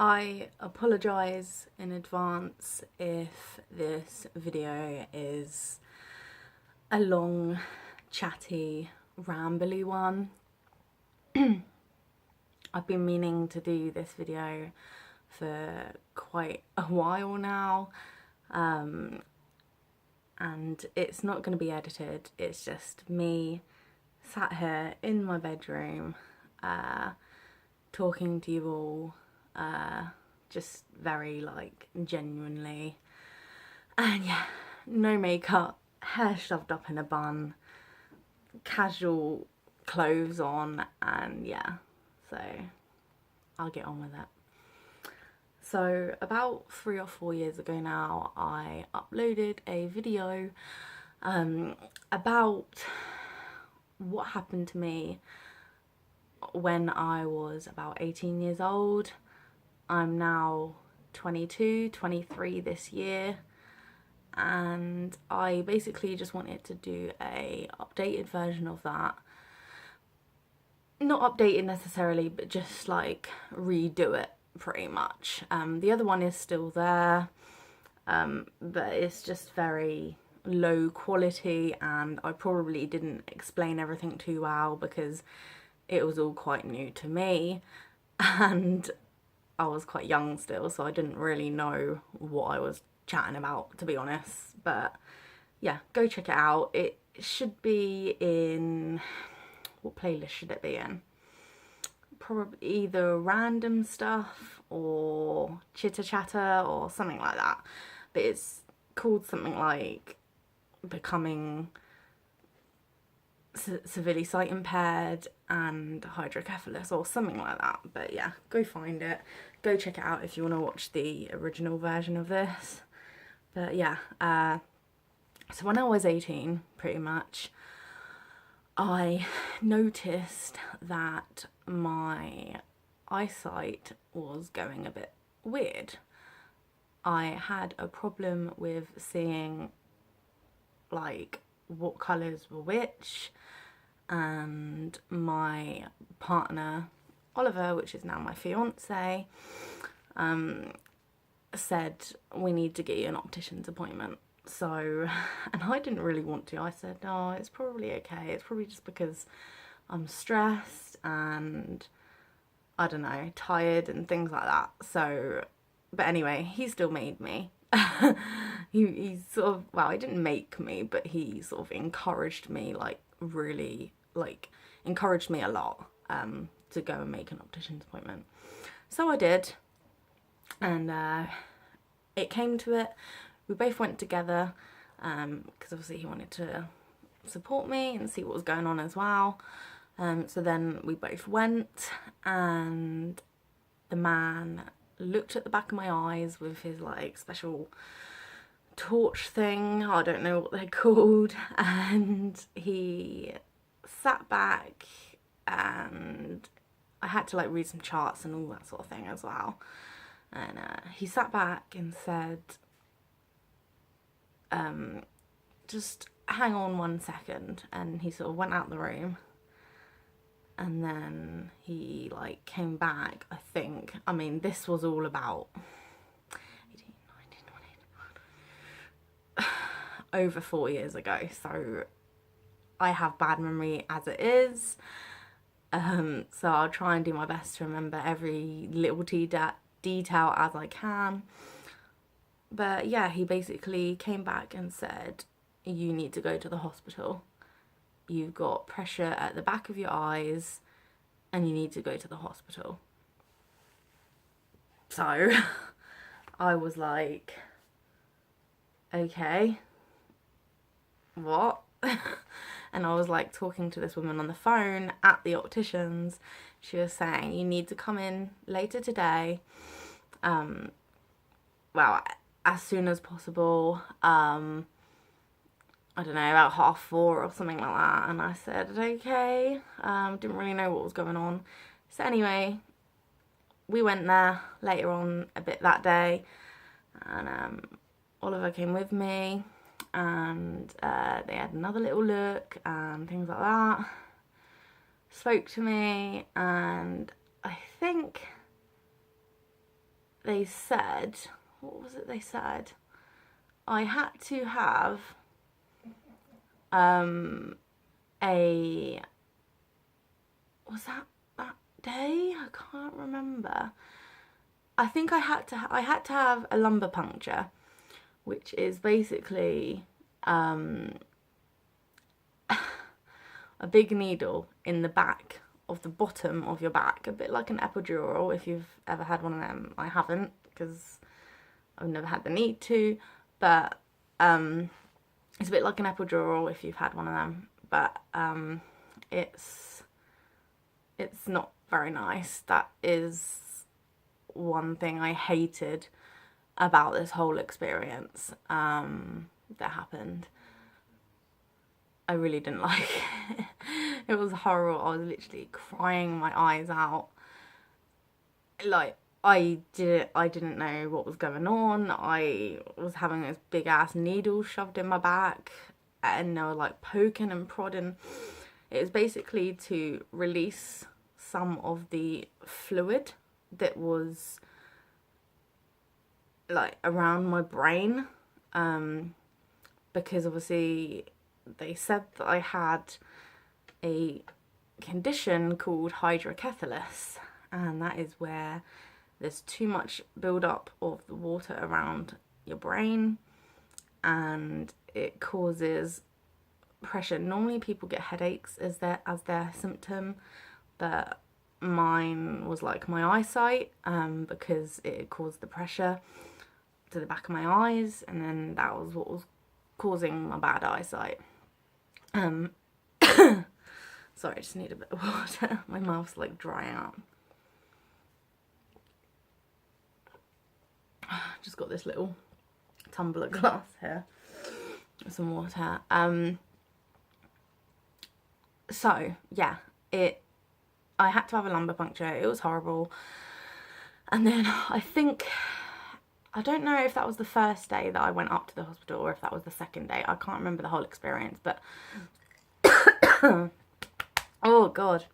I apologise in advance if this video is a long, chatty, rambly one. I've been meaning to do this video for quite a while now, and it's not going to be edited. It's just me sat here in my bedroom talking to you all, just very genuinely, and yeah, no makeup, hair shoved up in a bun, casual clothes on, and yeah, so I'll get on with it. So about 3 or 4 years ago now, I uploaded a video about what happened to me when I was about 18 years old. I'm now 22, 23 this year, and I basically just wanted to do a updated version of that. Not updated necessarily, but just redo it pretty much. The other one is still there, but it's just very low quality, and I probably didn't explain everything too well because it was all quite new to me, and I was quite young still, so I didn't really know what I was chatting about, to be honest. But yeah, go check it out. It should be in, what playlist should it be in? Probably either random stuff or chitter chatter or something like that. But it's called something like becoming severely sight impaired and hydrocephalus or something like that. But yeah, go find it, go check it out if you want to watch the original version of this. But yeah, so when I was 18 pretty much, I noticed that my eyesight was going a bit weird. I had a problem with seeing what colours were which, and my partner Oliver, which is now my fiance, said we need to get you an optician's appointment. So, and I didn't really want to. I said, no, it's probably okay. It's probably just because I'm stressed and I don't know, tired and things like that. So, but anyway, he still made me. he sort of, well, he didn't make me, but he sort of encouraged me, really encouraged me a lot to go and make an optician's appointment. So I did, and it came to it. We both went together because obviously he wanted to support me and see what was going on as well. So then we both went, and the man looked at the back of my eyes with his special torch thing, I don't know what they're called, and he sat back, and I had to read some charts and all that sort of thing as well. And he sat back and said, just hang on 1 second, and he sort of went out the room. And then he came back, I think. I mean, this was all about 18, 19, 20, over 4 years ago. So I have bad memory as it is. So I'll try and do my best to remember every little detail as I can. But yeah, he basically came back and said, you need to go to the hospital. You've got pressure at the back of your eyes and you need to go to the hospital. So I was like, okay, what? And I was talking to this woman on the phone at the optician's. She was saying, you need to come in later today, well, as soon as possible, I don't know, about 4:30 or something like that. And I said, okay, didn't really know what was going on. So anyway, we went there later on a bit that day, and Oliver came with me, and they had another little look and things like that. Spoke to me, and I think they said, what was it they said? I had to have was that day? I can't remember. I think I had to have a lumbar puncture, which is basically a big needle in the back of the bottom of your back, a bit like an epidural if you've ever had one of them. I haven't, because I've never had the need to, but it's a bit like an epidural if you've had one of them, but it's not very nice. That is one thing I hated about this whole experience that happened. I really didn't like it. It was horrible. I was literally crying my eyes out. Like, I didn't know what was going on. I was having this big ass needle shoved in my back, and they were like poking and prodding. It was basically to release some of the fluid that was like around my brain, because obviously they said that I had a condition called hydrocephalus, and that is where there's too much build-up of the water around your brain and it causes pressure. Normally people get headaches as their symptom, but mine was like my eyesight, because it caused the pressure to the back of my eyes, and then that was what was causing my bad eyesight. Sorry, I just need a bit of water. My mouth's like drying up. Just got this little tumbler glass here with some water. So yeah, I had to have a lumbar puncture. It was horrible. And then I don't know if that was the first day that I went up to the hospital or if that was the second day. I can't remember the whole experience, but oh god.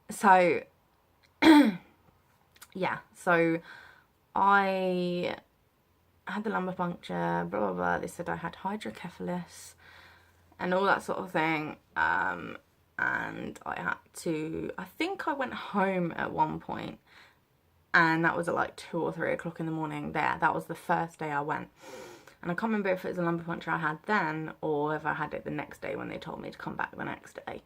So yeah, so I had the lumbar puncture, blah blah blah. They said I had hydrocephalus and all that sort of thing, and I think I went home at one point, and that was at like 2 or 3 o'clock in the morning. That was the first day I went, and I can't remember if it was a lumbar puncture I had then or if I had it the next day when they told me to come back the next day.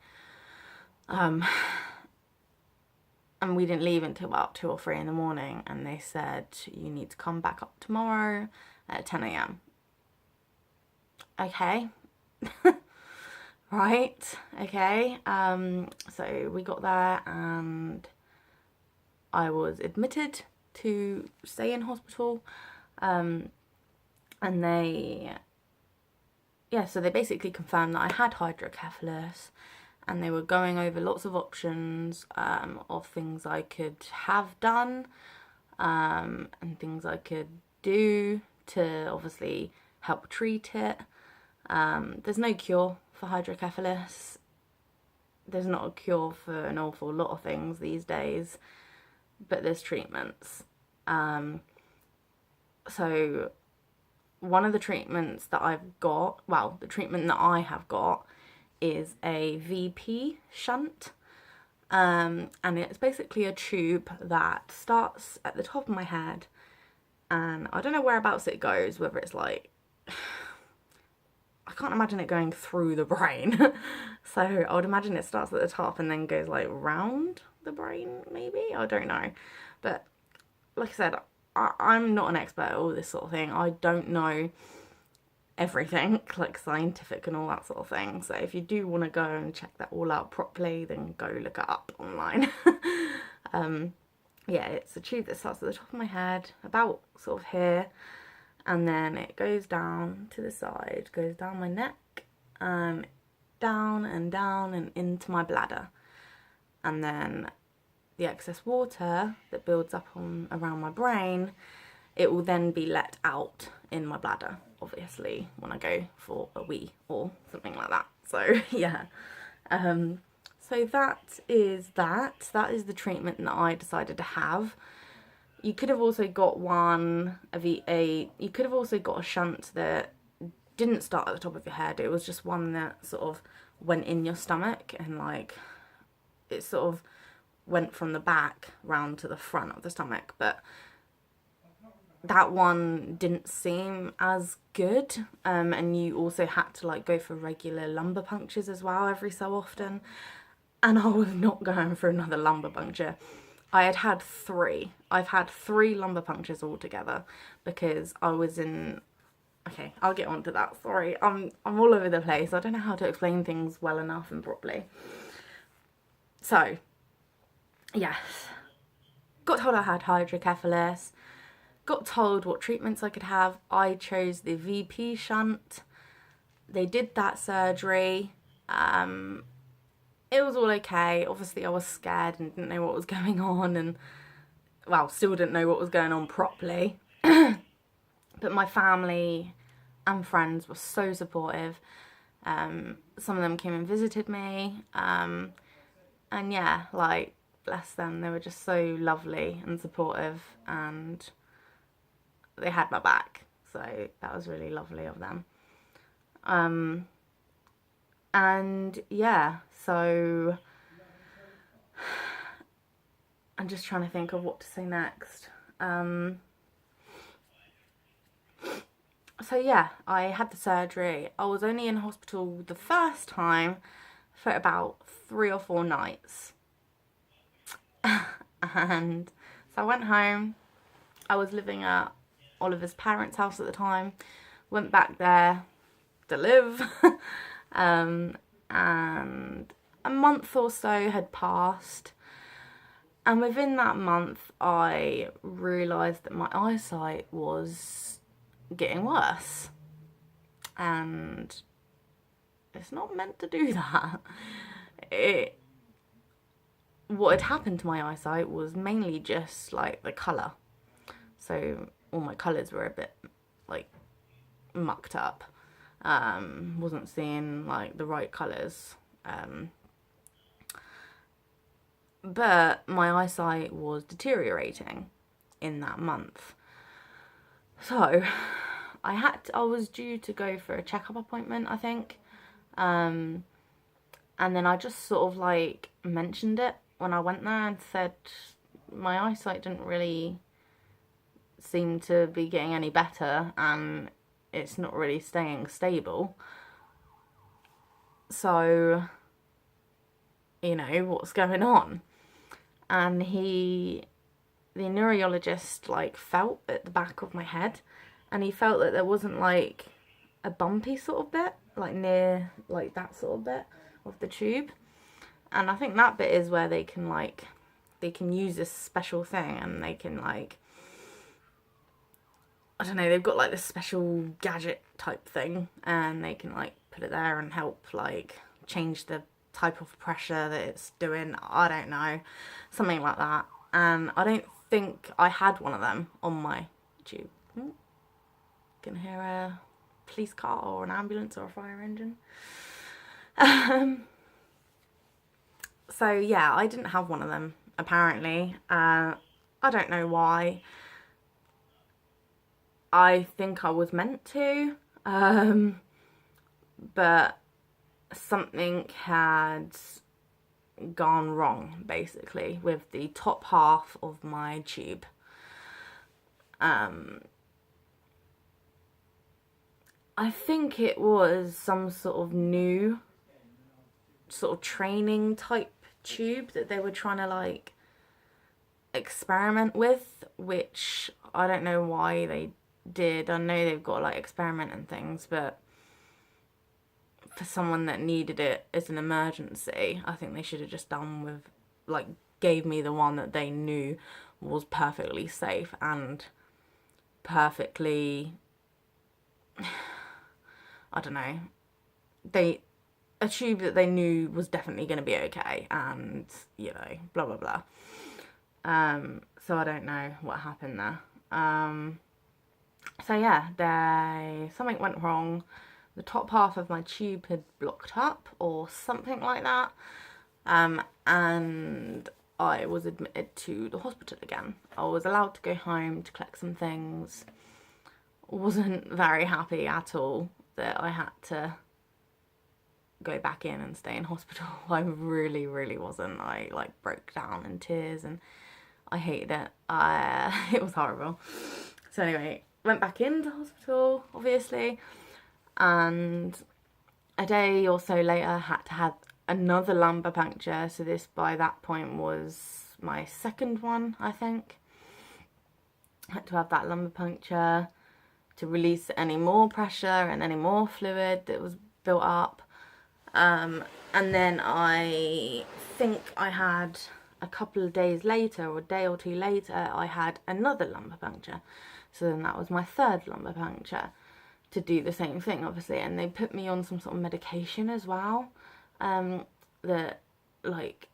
And we didn't leave until about 2 or 3 in the morning, and they said you need to come back up tomorrow at 10 a.m. Okay. Right, okay. So we got there and I was admitted to stay in hospital, and they basically confirmed that I had hydrocephalus, and they were going over lots of options of things I could have done, and things I could do to obviously help treat it. There's no cure for hydrocephalus. There's not a cure for an awful lot of things these days, but there's treatments. So one of the treatments that I've got, well, the treatment that I have got is a VP shunt, and it's basically a tube that starts at the top of my head, and I don't know whereabouts it goes, whether it's like, I can't imagine it going through the brain. So I would imagine it starts at the top and then goes like round the brain, maybe? I don't know. But like I said, I'm not an expert at all this sort of thing. I don't know everything, like scientific and all that sort of thing. So if you do want to go and check that all out properly, then go look it up online. Yeah, it's a tube that starts at the top of my head, about sort of here, and then it goes down to the side, goes down my neck, down and into my bladder, and then the excess water that builds up around my brain, it will then be let out in my bladder, obviously, when I go for a wee or something like that. So yeah, So that is that. That is the treatment that I decided to have. You could have also got you could have also got a shunt that didn't start at the top of your head. It was just one that sort of went in your stomach, and like it sort of went from the back round to the front of the stomach. But that one didn't seem as good, and you also had to like go for regular lumbar punctures as well every so often, and I was not going for another lumbar puncture. I've had 3 lumbar punctures altogether, because I was in, okay, I'll get on to that. Sorry, I'm all over the place. I don't know how to explain things well enough and properly. So yes, got told I had hydrocephalus, got told what treatments I could have. I chose the VP shunt. They did that surgery. It was all okay. Obviously I was scared and didn't know what was going on, and well, still didn't know what was going on properly. But my family and friends were so supportive. Some of them came and visited me, and yeah, like, bless them, they were just so lovely and supportive, and they had my back, so that was really lovely of them. And yeah, so I'm just trying to think of what to say next. So yeah, I had the surgery. I was only in hospital the first time for about 3 or 4 nights. And so I went home. I was living at Oliver's parents' house at the time. Went back there to live. And a month or so had passed. And within that month, I realised that my eyesight was getting worse. And it's not meant to do that. What had happened to my eyesight was mainly just like the colour. So all my colours were a bit like mucked up. Wasn't seeing like the right colours. But my eyesight was deteriorating in that month. So I was due to go for a checkup appointment, I think. And then I just sort of like mentioned it when I went there and said my eyesight didn't really seem to be getting any better, and it's not really staying stable. So, you know, what's going on? And the neurologist, like, felt at the back of my head, and he felt that there wasn't like a bumpy sort of bit, like near like that sort of bit of the tube. And I think that bit is where they can use this special thing, and they can, like, I don't know, they've got like this special gadget type thing, and they can like put it there and help like change the type of pressure that it's doing. I don't know, something like that. And I don't think I had one of them on my tube. Can hear a police car or an ambulance or a fire engine. So yeah, I didn't have one of them apparently. I don't know why. I think I was meant to, but something had gone wrong, basically, with the top half of my tube. I think it was some sort of new sort of training type tube that they were trying to like experiment with, which I don't know why they did. I know they've got like experiment and things, but for someone that needed it as an emergency, I think they should have just done with, like, gave me the one that they knew was perfectly safe and perfectly, I don't know, a tube that they knew was definitely going to be okay, and, you know, blah blah blah. So I don't know what happened there. So yeah, something went wrong. The top half of my tube had blocked up or something like that. And I was admitted to the hospital again. I was allowed to go home to collect some things. Wasn't very happy at all that I had to go back in and stay in hospital. I really, really wasn't. I like broke down in tears and I hated it. It was horrible. So anyway, went back into hospital, obviously, and a day or so later had to have another lumbar puncture. So this, by that point, was my second one, I think. Had to have that lumbar puncture to release any more pressure and any more fluid that was built up. And then I think I had a couple of days later, or a day or two later, I had another lumbar puncture. So then that was my third lumbar puncture to do the same thing, obviously. And they put me on some sort of medication as well, that like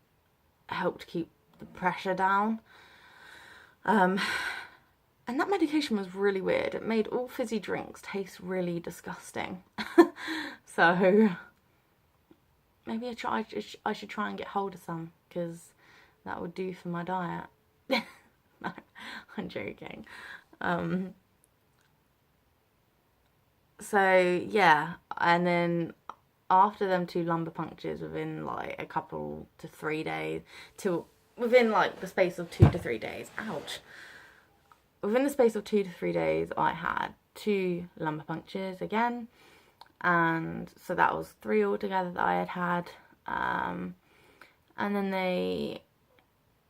helped keep the pressure down. And that medication was really weird. It made all fizzy drinks taste really disgusting. So maybe I should try and get hold of some, because that would do for my diet. No, I'm joking. So yeah, and then after them two lumbar punctures, within like a couple to 3 days, within like the space of 2 to 3 days, ouch. Within the space of 2 to 3 days, I had 2 lumbar punctures again, and so that was 3 altogether that I had. And then they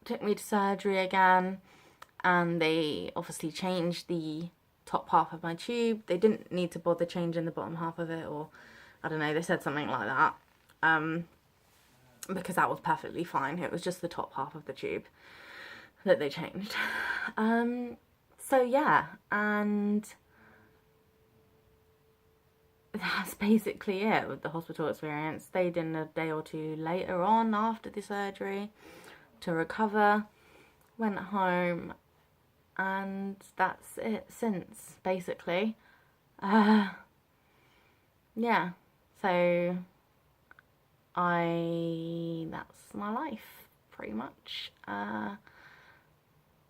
took me to surgery again, and they obviously changed the top half of my tube. They didn't need to bother changing the bottom half of it, or I don't know, they said something like that, because that was perfectly fine. It was just the top half of the tube that they changed. So yeah, and that's basically it with the hospital experience. Stayed in a day or two later on after the surgery to recover, went home, and that's it since, basically. Yeah, so that's my life, pretty much.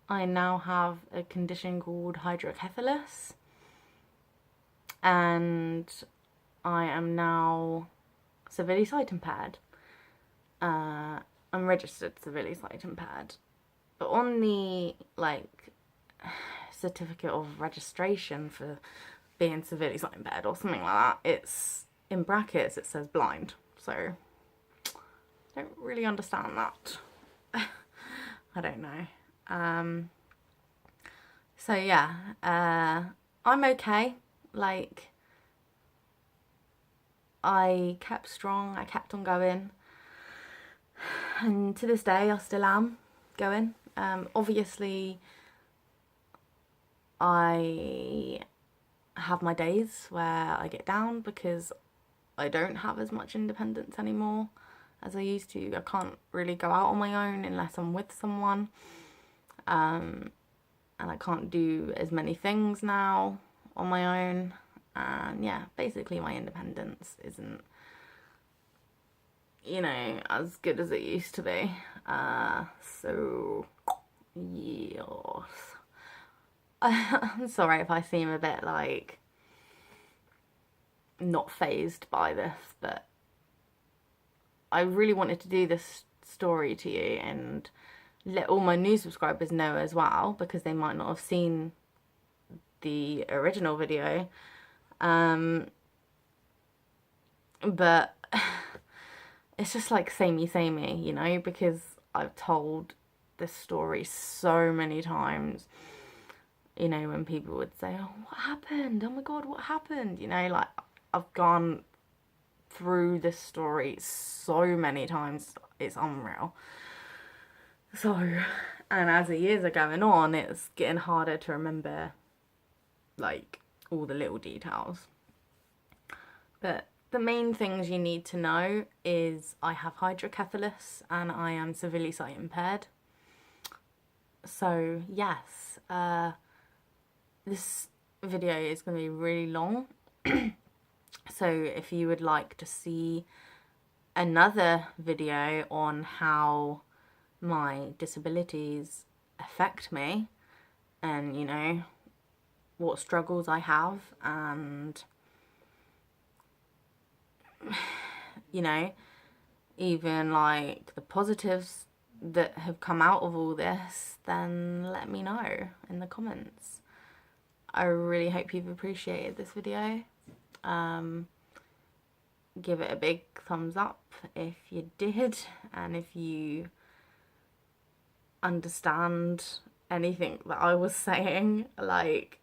I now have a condition called hydrocephalus, and I am now severely sight impaired. I'm registered severely sight impaired, but on the like certificate of registration for being severely sight impaired or something like that, it's in brackets, it says blind. So I don't really understand that. I don't know. So yeah, I'm okay. Like, I kept strong, I kept on going, and to this day I still am going. Obviously I have my days where I get down because I don't have as much independence anymore as I used to. I can't really go out on my own unless I'm with someone, and I can't do as many things now on my own. And yeah, basically my independence isn't, you know, as good as it used to be. So yes. I'm sorry if I seem a bit like not phased by this, but I really wanted to do this story to you and let all my new subscribers know as well, because they might not have seen the original video. But it's just like samey, you know, because I've told this story so many times. You know, when people would say, oh, what happened? Oh my God, what happened? You know, like, I've gone through this story so many times, it's unreal. So, and as the years are going on, it's getting harder to remember, like, all the little details. But the main things you need to know is I have hydrocephalus and I am severely sight impaired. So, yes, this video is going to be really long. So if you would like to see another video on how my disabilities affect me and, you know, what struggles I have, and, you know, even like the positives that have come out of all this, then let me know in the comments. I really hope you've appreciated this video. Give it a big thumbs up if you did, and if you understand anything that I was saying, like,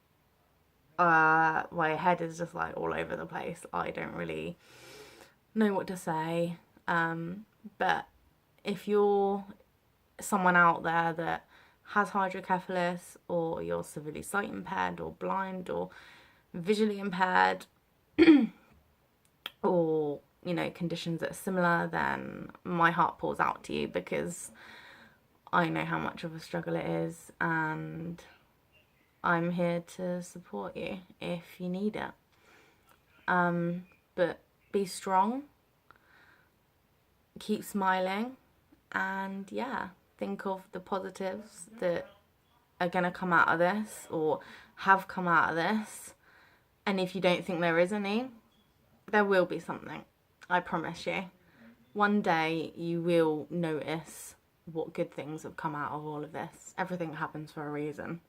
my head is just like all over the place. I don't really know what to say, but if you're someone out there that has hydrocephalus, or you're severely sight impaired or blind or visually impaired, or, you know, conditions that are similar, then my heart pours out to you, because I know how much of a struggle it is, and I'm here to support you if you need it. But be strong, keep smiling, and yeah, think of the positives that are going to come out of this, or have come out of this. And if you don't think there is any, there will be something. I promise you. One day you will notice what good things have come out of all of this. Everything happens for a reason.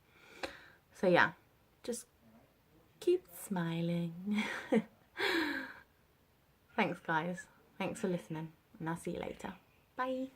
So yeah, just keep smiling. Thanks guys. Thanks for listening, and I'll see you later. Bye.